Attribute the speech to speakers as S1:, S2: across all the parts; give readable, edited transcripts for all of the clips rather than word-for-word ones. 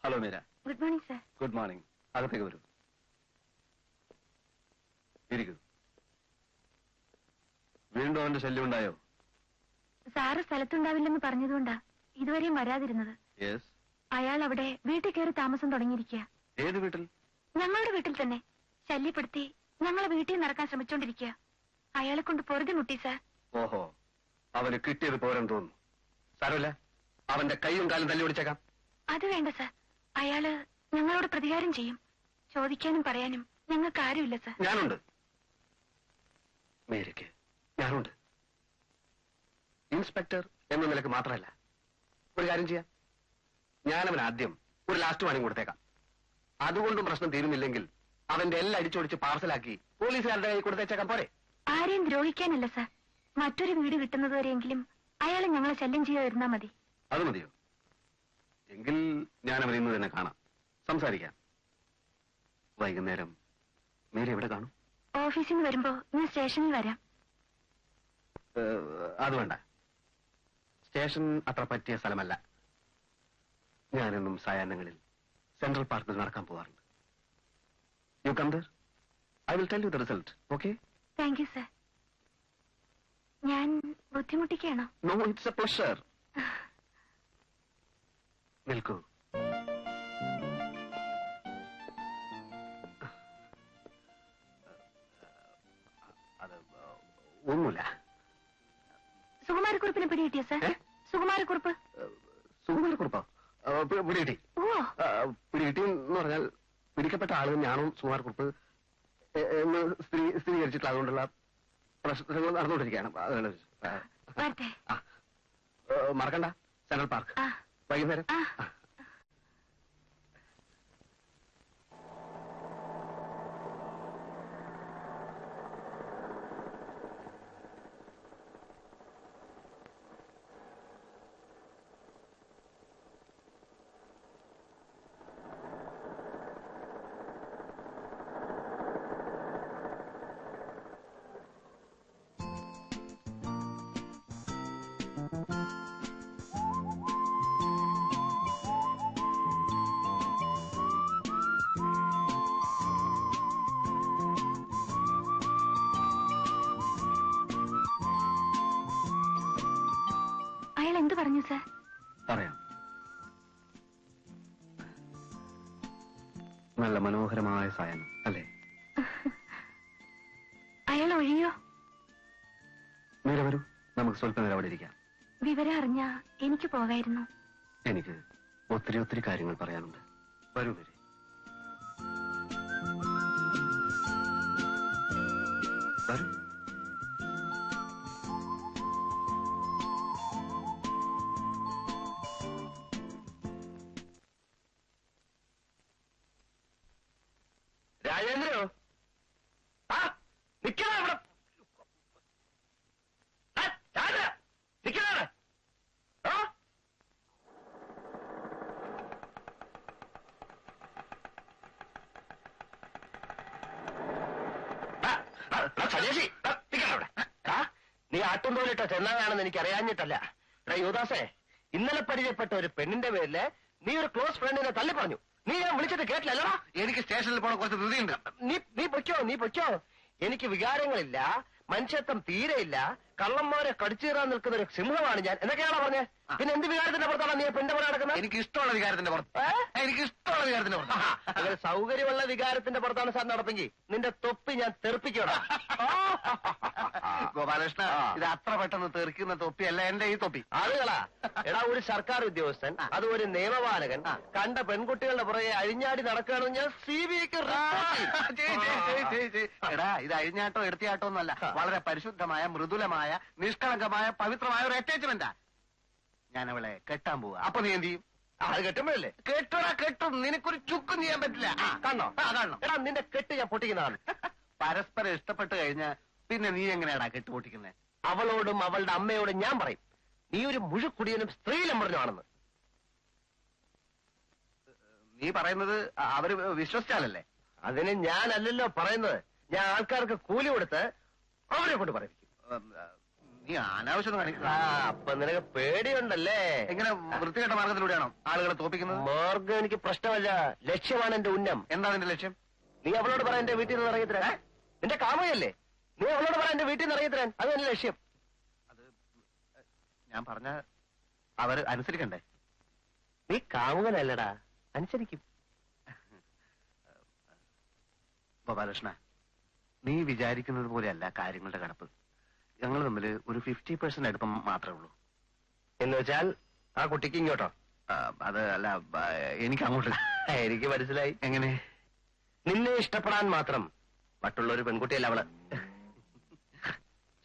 S1: Hello Meera.
S2: Good morning sir.
S1: Good morning. അകത്തേക്ക് വരൂ. ഇരിക്കൂ. വീണ്ടും അവന്റെ ശല്യം ഉണ്ടായോ?
S2: സാറ് സ്ഥലത്തുണ്ടാവില്ലെന്ന് പറഞ്ഞതുകൊണ്ടാ ഇതുവരെയും വരാതിരുന്നത്.
S1: യെസ്.
S2: അയാൾ അവിടെ വീട്ടിൽ കയറി താമസം തുടങ്ങിയിരിക്കുക.
S1: ഏത് വീട്ടിൽ?
S2: ഞങ്ങളുടെ വീട്ടിൽ തന്നെ. ശല്യപ്പെടുത്തി ഞങ്ങളെ വീട്ടിൽ നടക്കാൻ ശ്രമിച്ചോണ്ടിരിക്കുക. അയാളെ കൊണ്ട് പൊറുതി മുട്ടി സാർ.
S1: ഓഹോ, അവന് കിട്ടിയത് പോരെന്ന് തോന്നുന്നു. സാരമില്ല, അവന്റെ കൈയും കാലും തല്ലി ഓടിച്ചേക്കാം.
S2: അത് വേണ്ട സാർ. അയാള് ഞങ്ങളോട് പ്രതികാരം ചെയ്യും. ചോദിക്കാനും പറയാനും ഞങ്ങൾക്ക് ആരുമില്ല സാർ.
S1: ഞാനുണ്ട് മേരിക്ക്, ഞാനുണ്ട്. ഇൻസ്പെക്ടർ എന്ന നിലക്ക് മാത്രമല്ല. ഒരു കാര്യം ചെയ്യാം, ഞാനവൻ ആദ്യം ഒരു ലാസ്റ്റ് വാണിംഗ് കൊടുത്തേക്കാം. അതുകൊണ്ടും പ്രശ്നം തീരുന്നില്ലെങ്കിൽ അവന്റെ എല്ലാം അടിച്ചൊടിച്ച് പാർസലാക്കി പോലീസുകാരുടെ കൈ കൊടുത്തേച്ചേക്കാം. പോരെ?
S2: ആരെയും ദ്രോഹിക്കാനല്ല സാർ. മറ്റൊരു വീട് കിട്ടുന്നതുവരെയെങ്കിലും അയാളെ ഞങ്ങളെ ശല്യം ചെയ്യാതിരുന്നാ മതി.
S1: അത് മതിയോ? എങ്കിൽ ഞാനവൻ ഇന്ന് തന്നെ കാണാം, സംസാരിക്കാം. വൈകുന്നേരം മേരി എവിടെ കാണും?
S2: ഓഫീസിൽ നിന്ന് വരുമ്പോ ഞാൻ സ്റ്റേഷനിൽ വരാം.
S1: അത് വേണ്ട, സ്റ്റേഷൻ അത്ര പറ്റിയ സ്ഥലമല്ല. ഞാനെന്നും സായാഹ്നങ്ങളിൽ സെൻട്രൽ പാർക്കിൽ നടക്കാൻ പോവാറുണ്ട്. You come there, I will tell you the result. Okay?
S2: Thank you sir. ഞാൻ ബുദ്ധിമുട്ടിക്കുകയാണോ?
S1: No, it's a pleasure. നിൽക്കൂ. അത് ഒന്നുമില്ല.
S2: സുകുമാരക്കുറിപ്പിനെ പിടികിട്ടിയോ സർ? സുകുമാരക്കുറിപ്പ്.
S1: സുകുമാരക്കുറിപ്പോ? പിടികിട്ടി.
S2: ഓ,
S1: പിടികിട്ടി എന്ന് പറഞ്ഞാൽ പിടിക്കപ്പെട്ട ആള് തന്നെയാണോ സുകുമാരക്കുറിപ്പ് എന്ന് സ്ഥിരീകരിച്ചിട്ടുള്ള അതുകൊണ്ടുള്ള പ്രശ്നങ്ങൾ നടന്നുകൊണ്ടിരിക്കുകയാണ്.
S2: വരട്ടെ.
S1: മറക്കണ്ട, സെൻട്രൽ പാർക്ക് വൈകുന്നേരം.
S2: അയാൾ എന്ത് പറഞ്ഞു സർ?
S1: പറയാം. നല്ല മനോഹരമായ സായനം അല്ലേ?
S2: അയാൾ ഒഴിയോ?
S1: നേരെ വരൂ, നമുക്ക് സ്വല്പനേരം അവിടെ ഇരിക്കാം.
S2: വിവരം അറിഞ്ഞാ എനിക്ക് പോകായിരുന്നു.
S1: എനിക്ക് ഒത്തിരി ഒത്തിരി കാര്യങ്ങൾ പറയാനുണ്ട്. വരൂ മേരി. വരൂ. രാജേന്ദ്രോ, ആ നിക്കണ അവിടെ. നിക്കണ. സജേഷി, നിക്കണവിടെ. നീ ആട്ടും തോലിട്ട ചെന്നാകാണെന്ന് എനിക്ക് അറിയാഞ്ഞിട്ടല്ല. യുവദാസേ, ഇന്നലെ പരിചയപ്പെട്ട ഒരു പെണ്ണിന്റെ പേരില് നീ ഒരു ക്ലോസ് ഫ്രണ്ടിനെ തള്ളി പറഞ്ഞു. നീ ഞാൻ വിളിച്ചിട്ട് കേട്ടില്ലല്ലോ. എനിക്ക് സ്റ്റേഷനിൽ പോണ കുറച്ച് ധൃതിയുണ്ട്. നീ പൊയ്ക്കോ. എനിക്ക് വികാരങ്ങളില്ല, മനുഷ്യത്വം തീരെയില്ല. കള്ളന്മാരെ കടിച്ചീറാൻ നിൽക്കുന്ന ഒരു സിംഹമാണ് ഞാൻ എന്നൊക്കെയാണോ പറഞ്ഞത്? പിന്നെ എന്ത് വികാരത്തിന്റെ പുറത്താണ് നീ പെണ്ണ് പോലെ നടക്കുന്നത്? എനിക്ക് ഇഷ്ടമുള്ള വികാരത്തിന്റെ പുറത്ത്. അങ്ങനെ സൗകര്യമുള്ള വികാരത്തിന്റെ പുറത്താണ് സാർ നടപ്പെങ്കിൽ നിന്റെ തൊപ്പി ഞാൻ തെറിപ്പിക്കണം. ഗോപാലകൃഷ്ണ, ഇത് അത്ര പെട്ടെന്ന് തെറിക്കുന്ന തൊപ്പിയല്ല എന്റെ ഈ തൊപ്പി. ആളുകളാ, എടാ, ഒരു സർക്കാർ ഉദ്യോഗസ്ഥൻ, അത് ഒരു നിയമപാലകൻ കണ്ട പെൺകുട്ടികളുടെ പുറകെ അഴിഞ്ഞാടി നടക്കുകയാണെന്ന് ഞാൻ CBIക്ക്. എടാ, ഇത് അഴിഞ്ഞാട്ടോ എടുത്തിയാട്ടോ ഒന്നല്ല, വളരെ പരിശുദ്ധമായ, മൃദുലമായ, നിഷ്കളങ്കമായ, പവിത്രമായ ഒരു അറ്റാച്ച്മെന്റാ. ഞാൻ അവളെ കെട്ടാൻ പോവുക. അപ്പൊ നീ എന്ത് ചെയ്യും? അത് കെട്ടുമ്പോഴല്ലേ? കെട്ടും. നിനക്കൊരു ചുക്കും ചെയ്യാൻ പറ്റില്ല. കാണണോ? കാണണം. എടാ, നിന്റെ കെട്ട് ഞാൻ പൊട്ടിക്കുന്നതാണ്. പരസ്പരം ഇഷ്ടപ്പെട്ട് കഴിഞ്ഞാൽ പിന്നെ നീ എങ്ങനെയാടാ കെട്ട് പൊട്ടിക്കുന്നത്? അവളോടും അവളുടെ അമ്മയോടും ഞാൻ പറയും, നീ ഒരു മുഴുക്കുടിയനും സ്ത്രീലംബരനുമാണെന്ന്. നീ പറയുന്നത് അവര് വിശ്വസിച്ചാലല്ലേ? അതിന് ഞാനല്ലല്ലോ പറയുന്നത്. ഞാൻ ആൾക്കാർക്ക് കൂലി കൊടുത്ത് അവരെ കൊണ്ട് പറയിപ്പിക്കും.
S3: നീ അനാവശ്യം കാണിക്കുക.
S1: അപ്പൊ നിനക്ക് പേടിയുണ്ടല്ലേ?
S3: എങ്ങനെ വൃത്തികെട്ട മാർഗത്തിലൂടെയാണോ ആളുകളെ തോപ്പിക്കുന്നത്?
S1: മാർഗം എനിക്ക് പ്രശ്നമല്ല, ലക്ഷ്യമാണ് എന്റെ ഉന്നം.
S3: എന്താ നിന്റെ ലക്ഷ്യം?
S1: നീ അവളോട് പറ എന്റെ വീട്ടിൽ നിന്ന് ഇറങ്ങി തരാൻ. നിന്റെ കാമയല്ലേ? നീ അവളോട് പറ എന്റെ വീട്ടിൽ നിന്ന് ഇറങ്ങി തരാൻ. അത് എന്റെ ലക്ഷ്യം.
S3: അത് ഞാൻ പറഞ്ഞ അവര് അനുസരിക്കണ്ടേ?
S1: നീ കാമുകനല്ലടാ, അനുസരിക്കും.
S3: ഗോപാലകൃഷ്ണ, നീ വിചാരിക്കുന്നത് പോലെയല്ല കാര്യങ്ങളുടെ കടപ്പ്. ഞങ്ങൾ തമ്മിൽ ഒരു 50% അടുപ്പം മാത്രമേ ഉള്ളൂ.
S1: എന്ന് വെച്ചാൽ ആ കുട്ടിക്ക് ഇങ്ങോട്ടോ?
S3: അത് അല്ല, എനിക്ക് അങ്ങോട്ട്.
S1: എനിക്ക് മനസ്സിലായി.
S3: എങ്ങനെ?
S1: നിന്നെ ഇഷ്ടപ്പെടാൻ മാത്രം മറ്റുള്ള ഒരു പെൺകുട്ടിയല്ല അവള്.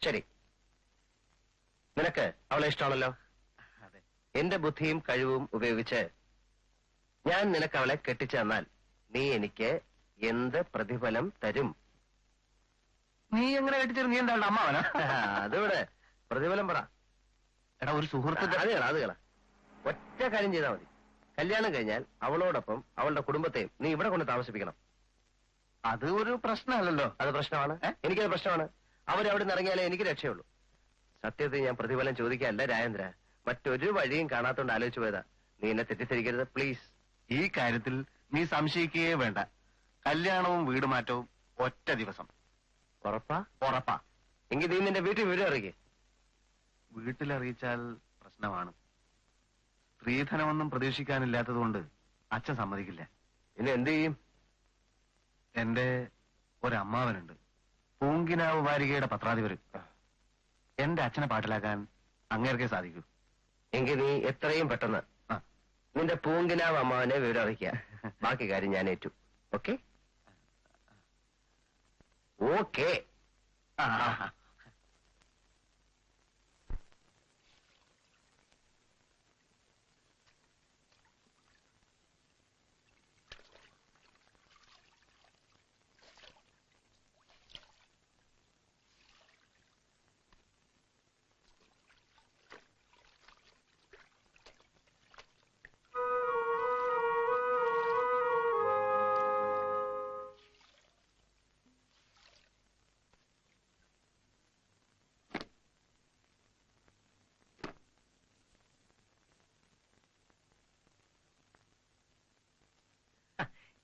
S1: ശരി, നിനക്ക് അവളെ ഇഷ്ടമാണല്ലോ.
S3: അതെ.
S1: എന്റെ ബുദ്ധിയും കഴിവും ഉപയോഗിച്ച് ഞാൻ നിനക്ക് അവളെ കെട്ടിച്ചു തന്നാൽ നീ എനിക്ക് എന്ത് പ്രതിഫലം തരും?
S3: നീ എങ്ങനെ കെട്ടിച്ചേരും? നീ എന്താണ് അമ്മാവനാ?
S1: അതിവിടെ പ്രതിഫലം പറ.
S3: എടാ, ഒരു സുഹൃത്തിന്റെ.
S1: അത് കള. ഒറ്റ കാര്യം ചെയ്താൽ മതി. കല്യാണം കഴിഞ്ഞാൽ അവളോടൊപ്പം അവളുടെ കുടുംബത്തെയും നീ ഇവിടെ കൊണ്ട് താമസിപ്പിക്കണം.
S3: അത് ഒരു പ്രശ്നമല്ലല്ലോ.
S1: അത് പ്രശ്നമാണ്. എനിക്കത് പ്രശ്നമാണ്. അവരവിടെ നിന്ന് ഇറങ്ങിയാലേ എനിക്ക് രക്ഷയുള്ളൂ. സത്യത്തിൽ ഞാൻ പ്രതിഫലം ചോദിക്കാനല്ല രാജേന്ദ്ര, മറ്റൊരു വഴിയും കാണാത്തോണ്ട് ആലോചിച്ചു പോയതാ. നീ എന്നെ തെറ്റിദ്ധരിക്കരുത് പ്ലീസ്.
S3: ഈ കാര്യത്തിൽ നീ സംശയിക്കുകയേ വേണ്ട. കല്യാണവും വീടുമാറ്റവും ഒറ്റ ദിവസം.
S1: ഉറപ്പാ?
S3: ഉറപ്പാ.
S1: എങ്കിൽ നീ നിന്റെ വീട്ടിൽ വിവരം അറിയിക്കേ.
S3: വീട്ടിലറിയിച്ചാൽ പ്രശ്നമാണ്. സ്ത്രീധനമൊന്നും പ്രതീക്ഷിക്കാനില്ലാത്തതുകൊണ്ട് അച്ഛൻ സമ്മതിക്കില്ല.
S1: പിന്നെ എന്ത് ചെയ്യും?
S3: എന്റെ ഒരമ്മാവനുണ്ട്, പൂങ്കിനാവ് വാരികയുടെ പത്രാധിപര്. എന്റെ അച്ഛനെ പാട്ടിലാക്കാൻ അങ്ങേർക്കേ സാധിക്കൂ.
S1: എങ്കിൽ നീ എത്രയും പെട്ടെന്ന് നിന്റെ പൂങ്കിനാവ് അമ്മാവനെ വിവരം അറിയിക്കുക. ബാക്കി കാര്യം ഞാൻ ഏറ്റു. ഓക്കെ? ഓക്കെ.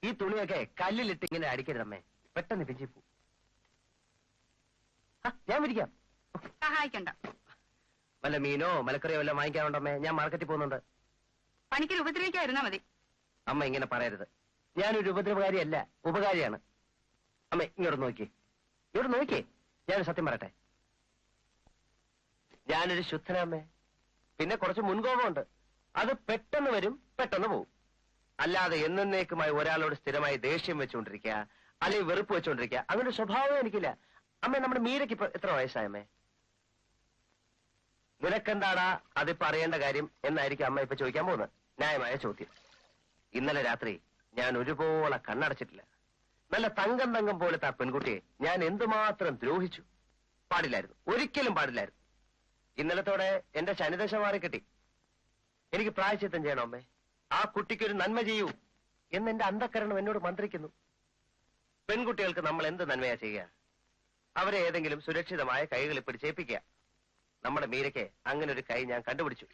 S1: ഈ തുണിയൊക്കെ കല്ലിലിട്ട് ഇങ്ങനെ അടിക്കരുതമ്മേ, പെട്ടെന്ന് പിഞ്ചി പോ. ഞാൻ വിരിക്കാം.
S2: സഹായിക്കണ്ട.
S1: വല്ല മീനോ മലക്കറിയോ വല്ല വാങ്ങിക്കാനുണ്ടമ്മേ, ഞാൻ മാർക്കറ്റിൽ പോകുന്നുണ്ട്.
S2: പണിക്ക് ഉപദ്രവിക്കാതിരുന്നാ മതി.
S1: അമ്മ ഇങ്ങനെ പറയരുത്. ഞാനൊരു ഉപദ്രവകാരിയല്ല, ഉപകാരിയാണ്. അമ്മ ഇങ്ങോട്ട് നോക്കിയേ, ഞാനൊരു സത്യം പറയട്ടെ. ഞാനൊരു ശുദ്ധനമ്മേ. പിന്നെ കുറച്ച് മുൻകോപമുണ്ട്. അത് പെട്ടെന്ന് വരും, പെട്ടെന്ന് പോവും. അല്ലാതെ എന്നേക്കുമായി ഒരാളോട് സ്ഥിരമായി ദേഷ്യം വെച്ചുകൊണ്ടിരിക്കുക, അല്ലെങ്കിൽ വെറുപ്പ് വെച്ചുകൊണ്ടിരിക്കുക, അങ്ങനെ ഒരു സ്വഭാവം എനിക്കില്ല. അമ്മ, നമ്മുടെ മീരയ്ക്ക് ഇപ്പൊ എത്ര വയസ്സായമ്മേ? നിനക്കെന്താടാ അതിപ്പോ അറിയേണ്ട കാര്യം എന്നായിരിക്കും അമ്മ ഇപ്പൊ ചോദിക്കാൻ പോകുന്നത്. ന്യായമായ ചോദ്യം. ഇന്നലെ രാത്രി ഞാൻ ഒരുപോലെ കണ്ണടച്ചിട്ടില്ല. നല്ല തങ്കം പോലത്തെ ആ പെൺകുട്ടിയെ ഞാൻ എന്തുമാത്രം ദ്രോഹിച്ചു. പാടില്ലായിരുന്നു, ഒരിക്കലും പാടില്ലായിരുന്നു. ഇന്നലത്തോടെ എന്റെ ശനിദശ മാറി കിട്ടി. എനിക്ക് പ്രായശ്ചിത്തം ചെയ്യണം അമ്മേ. ആ കുട്ടിക്കൊരു നന്മ ചെയ്യൂ എന്ന് എന്റെ അന്ധക്കരണം എന്നോട് മന്ത്രിക്കുന്നു. പെൺകുട്ടികൾക്ക് നമ്മൾ എന്ത് നന്മയാ ചെയ്യുക? അവരെ ഏതെങ്കിലും സുരക്ഷിതമായ കൈകളിൽ പിടിച്ചേൽപ്പിക്കുക. നമ്മുടെ മീരയ്ക്ക് അങ്ങനെ ഒരു കൈ ഞാൻ കണ്ടുപിടിച്ചു.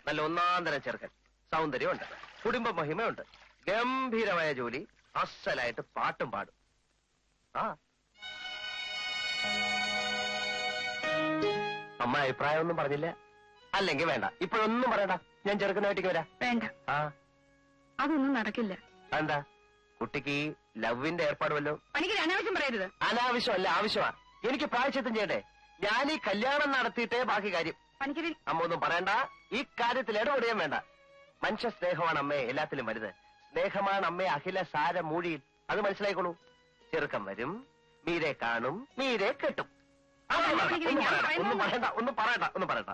S1: നല്ല ഒന്നാന്തരം ചെറുക്കൻ, സൗന്ദര്യമുണ്ട്, കുടുംബ മഹിമയുണ്ട്, ഗംഭീരമായ ജോലി, അസലായിട്ട് പാട്ടും പാടും. അമ്മ അഭിപ്രായമൊന്നും പറഞ്ഞില്ല? അല്ലെങ്കിൽ വേണ്ട, ഇപ്പോഴൊന്നും പറയണ്ട. ഞാൻ ചെറുക്കനായിട്ടേക്ക് വരാം.
S2: വേണ്ട, അതൊന്നും നടക്കില്ല.
S1: എന്താ? കുട്ടിക്ക് ഈ ലവിന്റെ ഏർപ്പാടുമല്ലോ.
S2: പണിക്കര് അനാവശ്യം പറയരുത്.
S1: അനാവശ്യമല്ല, ആവശ്യമാ. എനിക്ക് പ്രായശ്ചിത്തം ചെയ്യട്ടെ. ഞാൻ ഈ കല്യാണം നടത്തിയിട്ടേ ബാക്കി കാര്യം.
S2: പണിക്കര്
S1: അമ്മ ഒന്നും പറയണ്ട. ഈ കാര്യത്തിൽ ഇടപെടുകയും വേണ്ട. മനുഷ്യ സ്നേഹമാണ് അമ്മയെ എല്ലാത്തിലും വലുത്. സ്നേഹമാണ് അമ്മയെ അഖില സാര മൂഴിയിൽ. അത് മനസ്സിലായിക്കോളൂ. ചെറുക്കം വരും, മീരെ കാണും, മീരെ കെട്ടും. ഒന്നും പറയണ്ട.